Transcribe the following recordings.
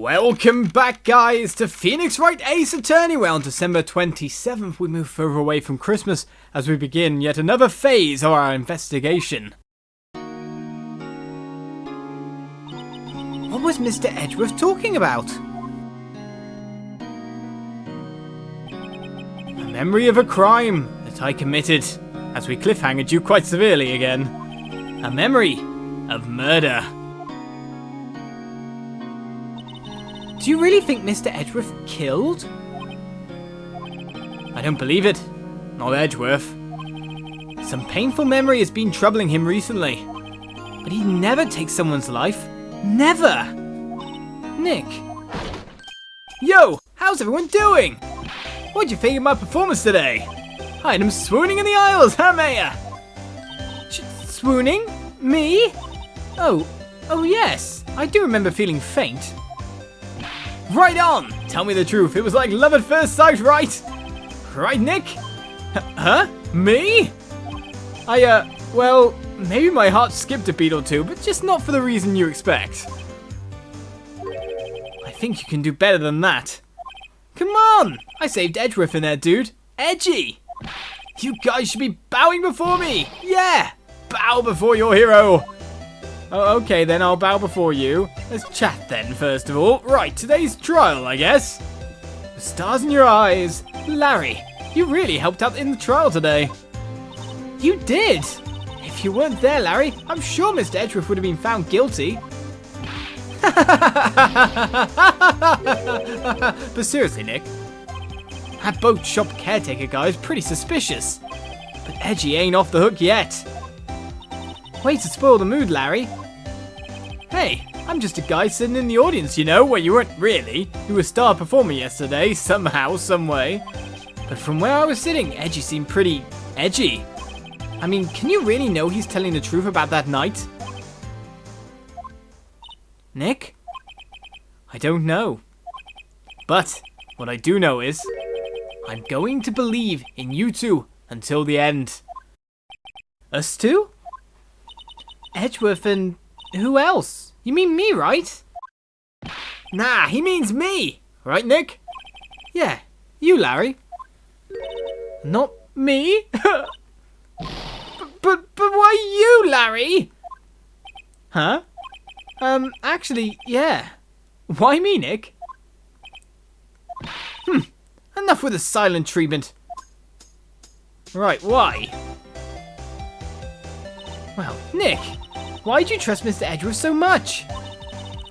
Welcome back, guys, to Phoenix Wright Ace Attorney, where on December 27th we move further away from Christmas as we begin yet another phase of our investigation. What was Mr. Edgeworth talking about? A memory of a crime that I committed, as we cliffhangered you quite severely again. A memory of murder. Do you really think Mr. Edgeworth killed? I don't believe it. Not Edgeworth. Some painful memory has been troubling him recently. But he never takes someone's life. Never! Nick. Yo! How's everyone doing? What'd you think of my performance today? I had him swooning in the aisles, huh, Mayor? Swooning? Me? Oh yes. I do remember feeling faint. Right on! Tell me the truth, it was like love at first sight, right? Right, Nick? Huh? Me? Well, maybe my heart skipped a beat or two, but just not for the reason you expect. I think you can do better than that. Come on! I saved Edgeworth in there, dude. Edgy! You guys should be bowing before me! Yeah! Bow before your hero! Oh, okay, then I'll bow before you. Let's chat then, first of all. Right, today's trial, I guess. The stars in your eyes. Larry, you really helped out in the trial today. You did! If you weren't there, Larry, I'm sure Mr. Edgeworth would have been found guilty. But seriously, Nick, that boat shop caretaker guy is pretty suspicious. But Edgy ain't off the hook yet. Way to spoil the mood, Larry. Hey, I'm just a guy sitting in the audience, you know, where you weren't really. You were a star performer yesterday, somehow, some way. But from where I was sitting, Edgy seemed pretty edgy. I mean, can you really know he's telling the truth about that night? Nick? I don't know. But what I do know is, I'm going to believe in you two until the end. Us two? Edgeworth and who else? You mean me, right? Nah, he means me. Right, Nick? Yeah, you, Larry. Not me? but why you, Larry? Huh? Actually, yeah. Why me, Nick? Enough with the silent treatment. Right, why? Well, Nick, why'd you trust Mr. Edgeworth so much?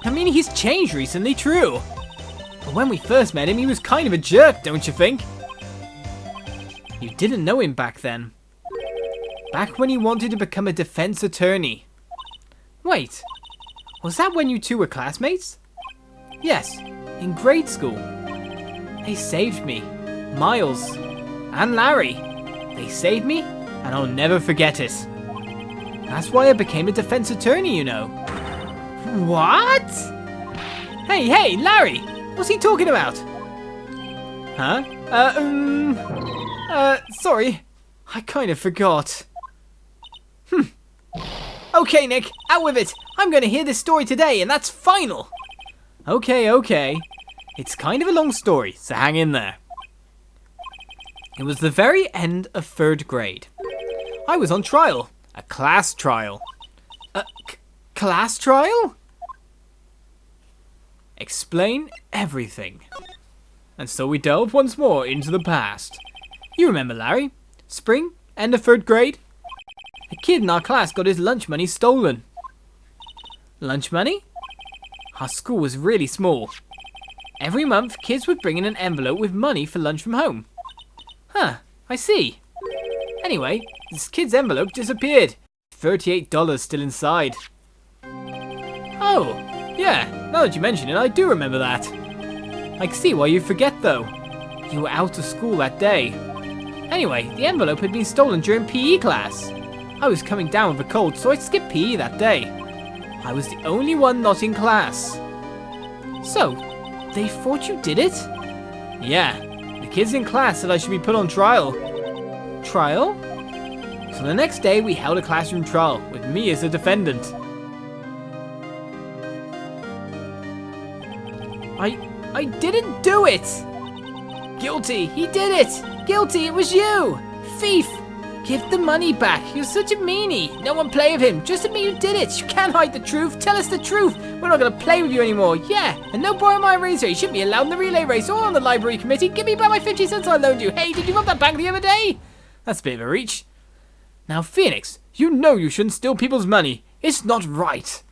I mean, he's changed recently, true. But when we first met him, he was kind of a jerk, don't you think? You didn't know him back then. Back when he wanted to become a defense attorney. Wait, was that when you two were classmates? Yes, in grade school. They saved me, Miles, and Larry. They saved me, and I'll never forget it. That's why I became a defense attorney, you know. What? Hey, Larry! What's he talking about? Huh? Sorry. I kind of forgot. Okay, Nick, out with it. I'm going to hear this story today, and that's final. Okay. It's kind of a long story, so hang in there. It was the very end of 3rd grade. I was on trial. A class trial. Class trial? Explain everything. And so we delve once more into the past. You remember, Larry? Spring, end of 3rd grade? A kid in our class got his lunch money stolen. Lunch money? Our school was really small. Every month, kids would bring in an envelope with money for lunch from home. Huh, I see. Anyway, this kid's envelope disappeared. $38 still inside. Oh, yeah, now that you mention it, I do remember that. I can see why you forget, though. You were out of school that day. Anyway, the envelope had been stolen during PE class. I was coming down with a cold, so I skipped PE that day. I was the only one not in class. So, they thought you did it? Yeah, the kids in class said I should be put on trial. Trial? So the next day we held a classroom trial with me as a defendant. I didn't do it! Guilty! He did it! Guilty! It was you! Thief! Give the money back! You're such a meanie! No one play with him! Just admit you did it! You can't hide the truth! Tell us the truth! We're not gonna play with you anymore! Yeah! And no borrow my razor! You shouldn't be allowed in the relay race or on the library committee! Give me back my 50 cents I loaned you! Hey, did you rob that bank the other day? That's a bit of a reach. Now, Phoenix, you know you shouldn't steal people's money. It's not right.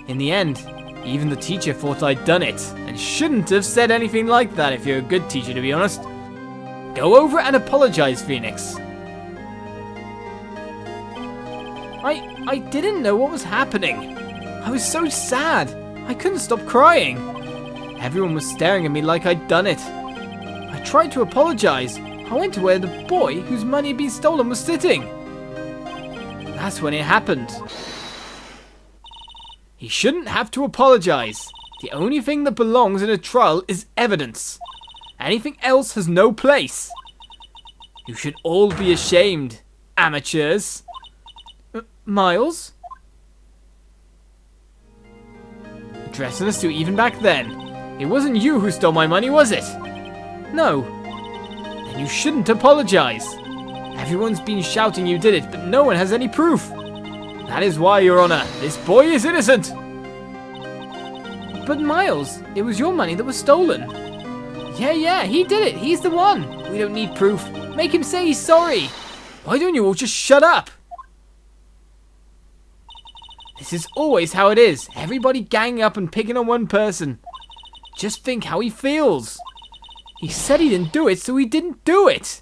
In the end, even the teacher thought I'd done it, and shouldn't have said anything like that if you're a good teacher, to be honest. Go over and apologize, Phoenix. I didn't know what was happening. I was so sad. I couldn't stop crying. Everyone was staring at me like I'd done it. I tried to apologize. I went to where the boy whose money had been stolen was sitting. That's when it happened. He shouldn't have to apologize. The only thing that belongs in a trial is evidence. Anything else has no place. You should all be ashamed, amateurs. Miles? Dressed in a suit even back then. It wasn't you who stole my money, was it? No. Then you shouldn't apologize. Everyone's been shouting you did it, but no one has any proof. That is why, Your Honor, this boy is innocent. But Miles, it was your money that was stolen. Yeah, he did it. He's the one. We don't need proof. Make him say he's sorry. Why don't you all just shut up? This is always how it is. Everybody ganging up and picking on one person. Just think how he feels. He said he didn't do it, so he didn't do it.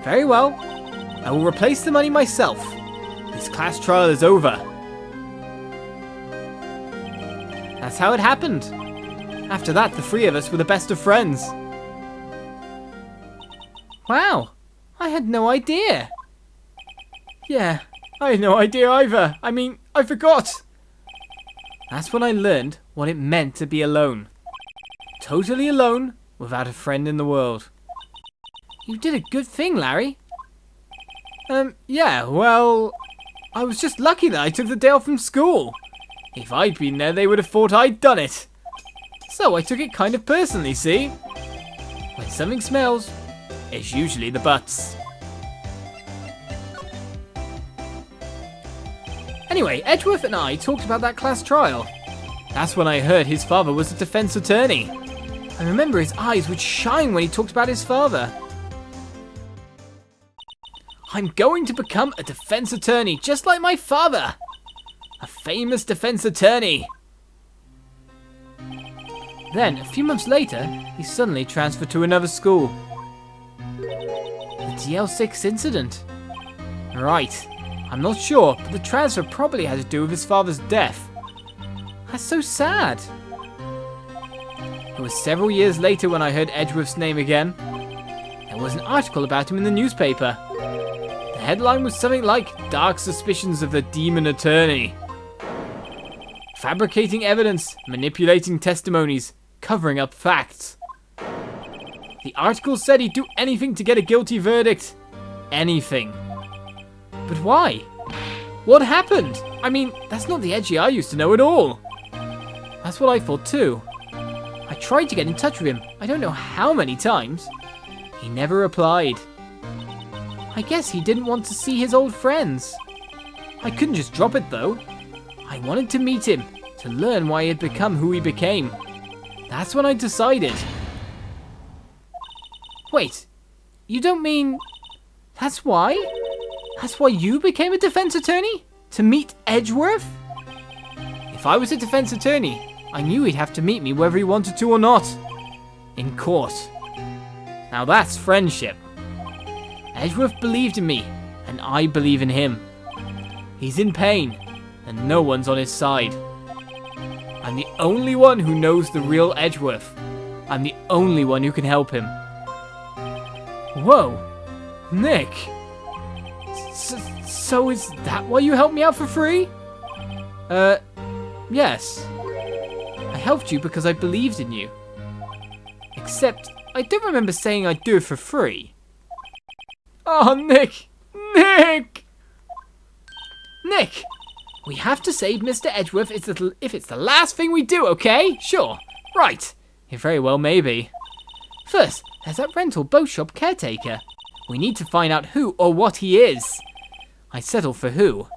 Very well. I will replace the money myself. This class trial is over. That's how it happened. After that, the three of us were the best of friends. Wow. I had no idea. Yeah, I had no idea either. I mean, I forgot. That's when I learned what it meant to be alone. Totally alone, without a friend in the world. You did a good thing, Larry. Yeah, well, I was just lucky that I took the day off from school. If I'd been there, they would have thought I'd done it. So I took it kind of personally, see? When something smells, it's usually the butts. Anyway, Edgeworth and I talked about that class trial. That's when I heard his father was a defense attorney. I remember his eyes would shine when he talked about his father. I'm going to become a defense attorney, just like my father. A famous defense attorney. Then, a few months later, he suddenly transferred to another school. The DL6 incident. Right. I'm not sure, but the transfer probably had to do with his father's death. That's so sad. It was several years later when I heard Edgeworth's name again. There was an article about him in the newspaper. The headline was something like, "Dark Suspicions of the Demon Attorney." Fabricating evidence, manipulating testimonies, covering up facts. The article said he'd do anything to get a guilty verdict. Anything. But why? What happened? I mean, that's not the Edgy I used to know at all. That's what I thought too. I tried to get in touch with him, I don't know how many times. He never replied. I guess he didn't want to see his old friends. I couldn't just drop it though. I wanted to meet him, to learn why he had become who he became. That's when I decided. Wait, you don't mean... That's why? That's why you became a defense attorney? To meet Edgeworth? If I was a defense attorney, I knew he'd have to meet me whether he wanted to or not. In court. Now that's friendship. Edgeworth believed in me, and I believe in him. He's in pain, and no one's on his side. I'm the only one who knows the real Edgeworth. I'm the only one who can help him. Whoa, Nick. So is that why you helped me out for free? Yes. I helped you because I believed in you. Except, I don't remember saying I'd do it for free. Oh, Nick! Nick! Nick! We have to save Mr. Edgeworth if it's the last thing we do, okay? Sure. Right. It very well may be. First, there's that rental boat shop caretaker. We need to find out who or what he is. I settle for who.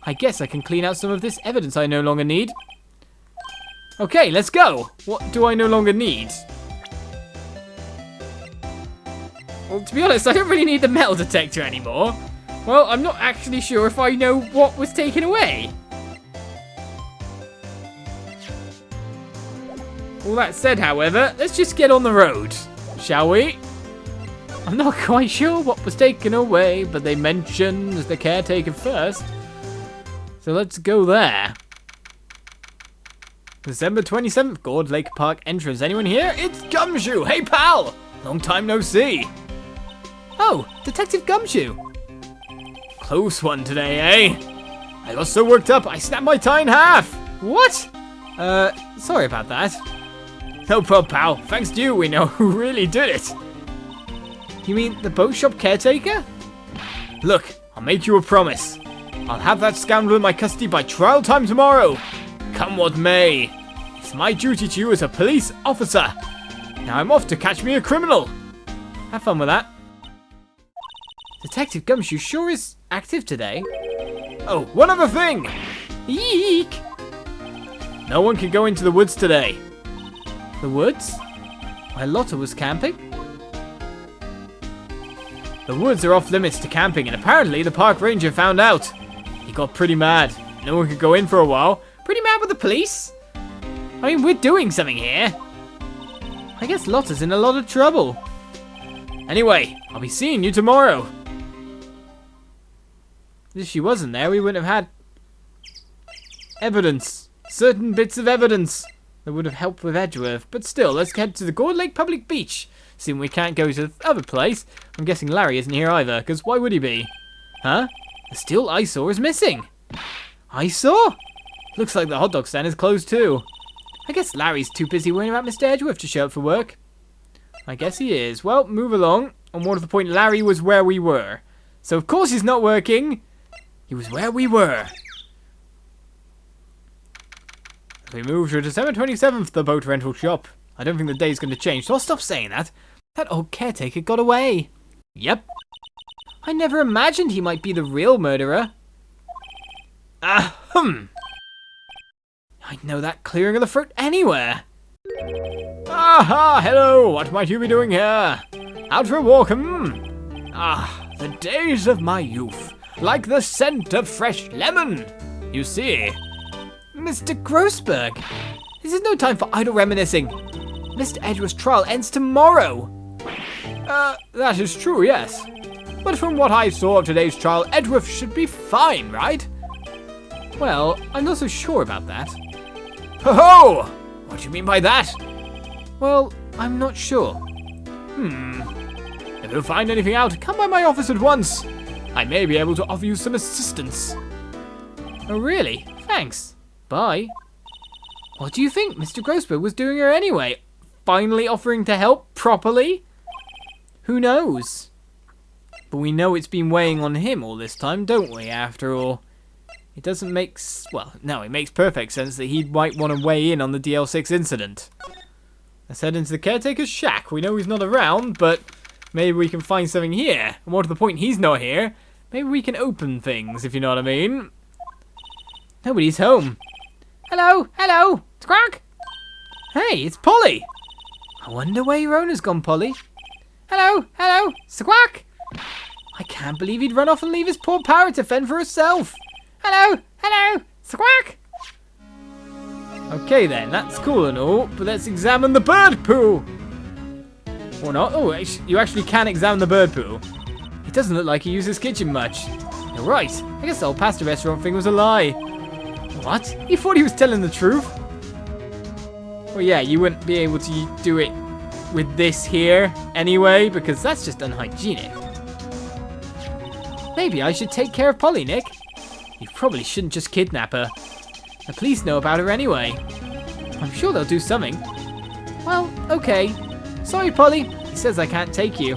I guess I can clean out some of this evidence I no longer need. Okay, let's go. What do I no longer need? Well, to be honest, I don't really need the metal detector anymore. Well, I'm not actually sure if I know what was taken away. All that said, however, let's just get on the road, shall we? I'm not quite sure what was taken away, but they mentioned the caretaker first. So let's go there. December 27th, Gourd Lake Park entrance. Anyone here? It's Gumshoe! Hey, pal! Long time no see. Oh, Detective Gumshoe. Close one today, eh? I got so worked up, I snapped my tie in half. What? Sorry about that. No problem, pal. Thanks to you, we know who really did it. You mean the boat shop caretaker? Look, I'll make you a promise. I'll have that scoundrel in my custody by trial time tomorrow. Come what may. It's my duty to you as a police officer. Now I'm off to catch me a criminal. Have fun with that. Detective Gumshoe sure is active today. Oh, one other thing. Eek. No one can go into the woods today. The woods? Where Lotta was camping? The woods are off limits to camping, and apparently the park ranger found out. He got pretty mad. No one could go in for a while. Pretty mad with the police? I mean, we're doing something here. I guess Lotta's in a lot of trouble. Anyway, I'll be seeing you tomorrow. If she wasn't there, we wouldn't have had evidence. Certain bits of evidence that would have helped with Edgeworth. But still, let's head to the Gourd Lake Public Beach. Seeing we can't go to the other place, I'm guessing Larry isn't here either, because why would he be? Huh? The steel eyesore is missing. Eyesore? Looks like the hot dog stand is closed too. I guess Larry's too busy worrying about Mr. Edgeworth to show up for work. I guess he is. Well, move along. And more to the point, Larry was where we were. So of course he's not working. He was where we were. We moved to December 27th, the boat rental shop. I don't think the day's going to change, so I'll stop saying that. That old caretaker got away. Yep. I never imagined he might be the real murderer. Ahem. I'd know that clearing of the throat anywhere. Aha, hello, what might you be doing here? Out for a walk, Ah, the days of my youth. Like the scent of fresh lemon. You see. Mr. Grossberg, this is no time for idle reminiscing. Mr. Edgeworth's trial ends tomorrow. That is true, yes. But from what I saw of today's trial, Edgeworth should be fine, right? Well, I'm not so sure about that. Ho-ho! What do you mean by that? Well, I'm not sure. If you find anything out, come by my office at once. I may be able to offer you some assistance. Oh, really? Thanks. Bye. What do you think Mr. Grossberg was doing here anyway? Finally offering to help properly? Who knows? But we know it's been weighing on him all this time, don't we, after all? It doesn't make... well, no, it makes perfect sense that he might want to weigh in on the DL6 incident. Let's head into the caretaker's shack. We know he's not around, but maybe we can find something here. And more to the point, he's not here. Maybe we can open things, if you know what I mean. Nobody's home. Hello, hello, Squawk. Hey, it's Polly. I wonder where your owner's gone, Polly. Hello, hello, Squawk. I can't believe he'd run off and leave his poor parrot to fend for herself. Hello, hello, Squawk. Okay then, that's cool and all, but let's examine the bird poo. Or not. Oh, you actually can examine the bird poo. It doesn't look like he uses kitchen much. You're right. I guess the whole pasta restaurant thing was a lie. What? He thought he was telling the truth? Well, yeah, you wouldn't be able to do it with this here anyway, because that's just unhygienic. Maybe I should take care of Polly, Nick. You probably shouldn't just kidnap her. The police know about her anyway. I'm sure they'll do something. Well, okay. Sorry, Polly. He says I can't take you.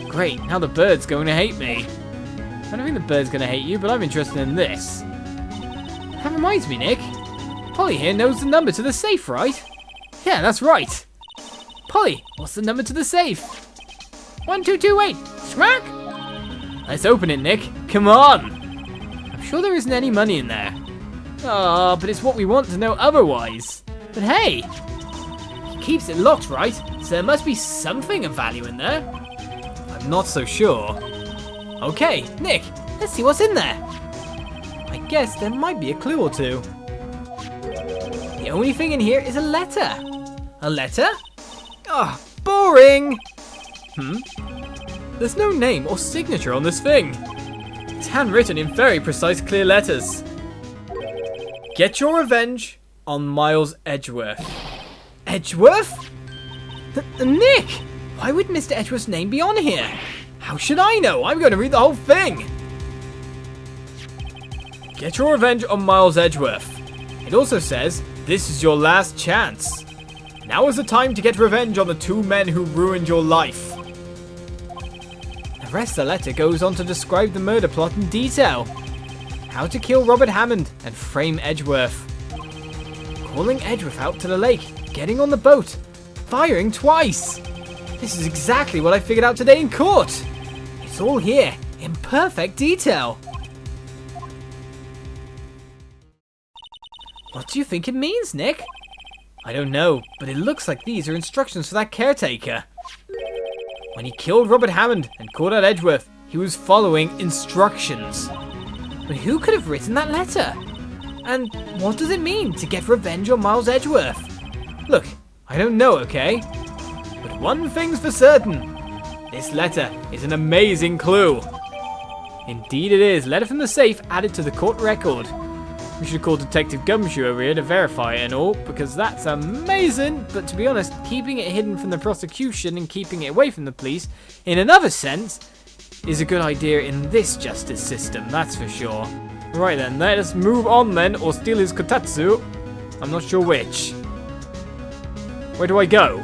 Great, now the bird's going to hate me. I don't think the bird's going to hate you, but I'm interested in this. That reminds me, Nick. Polly here knows the number to the safe, right? Yeah, that's right. Polly, what's the number to the safe? 1228. Schmack! Let's open it, Nick. Come on. I'm sure there isn't any money in there. Ah, but it's what we want to know otherwise. But hey, he keeps it locked, right? So there must be something of value in there. I'm not so sure. Okay, Nick, let's see what's in there. I guess there might be a clue or two. The only thing in here is a letter. A letter? Ah, boring! There's no name or signature on this thing. It's handwritten in very precise, clear letters. Get your revenge on Miles Edgeworth. Edgeworth? Nick! Why would Mr. Edgeworth's name be on here? How should I know? I'm going to read the whole thing. Get your revenge on Miles Edgeworth. It also says, this is your last chance. Now is the time to get revenge on the two men who ruined your life. The rest of the letter goes on to describe the murder plot in detail. How to kill Robert Hammond and frame Edgeworth. Calling Edgeworth out to the lake, getting on the boat, firing twice. This is exactly what I figured out today in court. It's all here, in perfect detail. What do you think it means, Nick? I don't know, but it looks like these are instructions for that caretaker. When he killed Robert Hammond and called out Edgeworth, he was following instructions. But who could have written that letter? And what does it mean to get revenge on Miles Edgeworth? Look, I don't know, okay? But one thing's for certain. This letter is an amazing clue. Indeed it is. Letter from the safe added to the court record. We should call Detective Gumshoe over here to verify it and all, because that's amazing. But to be honest, keeping it hidden from the prosecution and keeping it away from the police, in another sense, is a good idea in this justice system, that's for sure. Right then, let us move on then, or steal his kotatsu. I'm not sure which. Where do I go?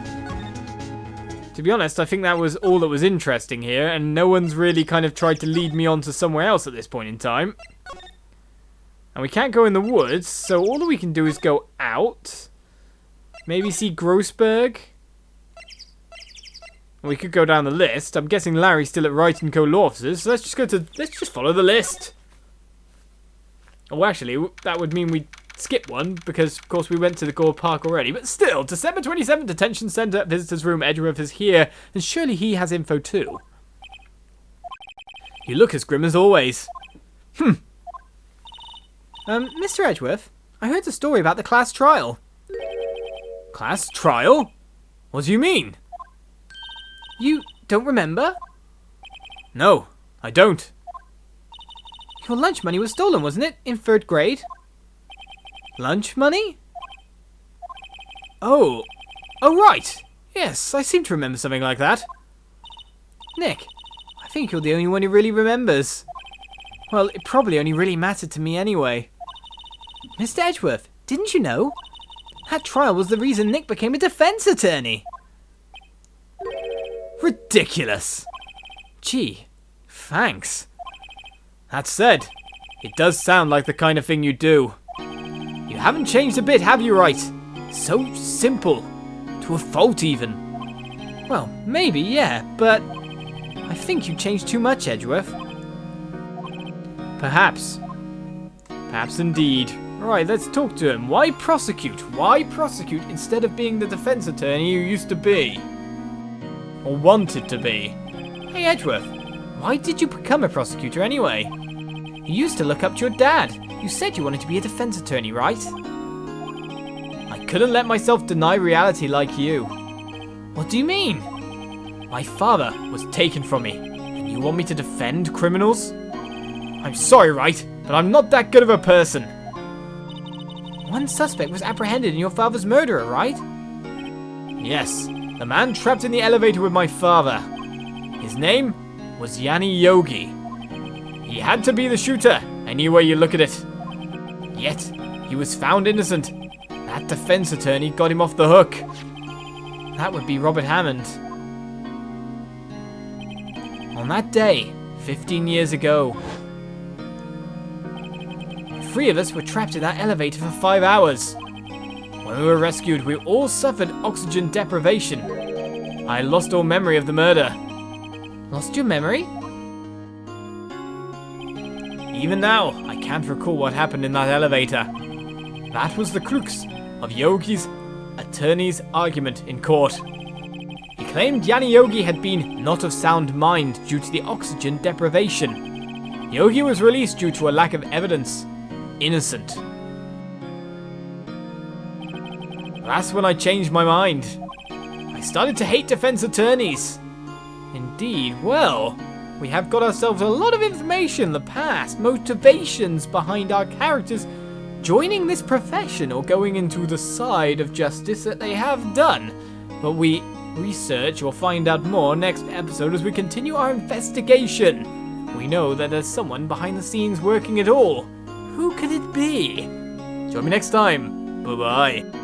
To be honest, I think that was all that was interesting here, and no one's really kind of tried to lead me on to somewhere else at this point in time. And we can't go in the woods, so all that we can do is go out. Maybe see Grossberg. We could go down the list. I'm guessing Larry's still at Wright & Co. Law Offices, so let's just follow the list. Oh, actually, that would mean we skip one, because, of course, we went to the Gourd Park already. But still, December 27th, Detention Centre, Visitor's Room, Edgeworth is here, and surely he has info too. You look as grim as always. Mr. Edgeworth, I heard the story about the class trial. Class trial? What do you mean? You don't remember? No, I don't. Your lunch money was stolen, wasn't it, in 3rd grade? Lunch money? Oh, right. Yes, I seem to remember something like that. Nick, I think you're the only one who really remembers. Well, it probably only really mattered to me anyway. Mr. Edgeworth, didn't you know? That trial was the reason Nick became a defense attorney. Ridiculous. Gee, thanks. That said, it does sound like the kind of thing you do. You haven't changed a bit, have you, Wright? So simple. To a fault, even. Well, maybe, yeah, but I think you changed too much, Edgeworth. Perhaps. Perhaps indeed. Right, let's talk to him. Why prosecute? Why prosecute instead of being the defense attorney you used to be? Or wanted to be? Hey, Edgeworth, why did you become a prosecutor anyway? You used to look up to your dad. You said you wanted to be a defense attorney, right? I couldn't let myself deny reality like you. What do you mean? My father was taken from me, and you want me to defend criminals? I'm sorry, Wright, but I'm not that good of a person. One suspect was apprehended in your father's murder, right? Yes, the man trapped in the elevator with my father. His name was Yanni Yogi. He had to be the shooter, any way you look at it. Yet, he was found innocent. That defense attorney got him off the hook. That would be Robert Hammond. On that day, 15 years ago, 3 of us were trapped in that elevator for 5 hours. When we were rescued, we all suffered oxygen deprivation. I lost all memory of the murder. Lost your memory? Even now, I can't recall what happened in that elevator. That was the crux of Yogi's attorney's argument in court. He claimed Jnana Yogi had been not of sound mind due to the oxygen deprivation. Yogi was released due to a lack of evidence. Innocent. That's when I changed my mind. I started to hate defense attorneys. Indeed, well, we have got ourselves a lot of information, the past, motivations behind our characters joining this profession or going into the side of justice that they have done. But we research or find out more next episode as we continue our investigation. We know that there's someone behind the scenes working it all. Who could it be? Join me next time. Bye-bye.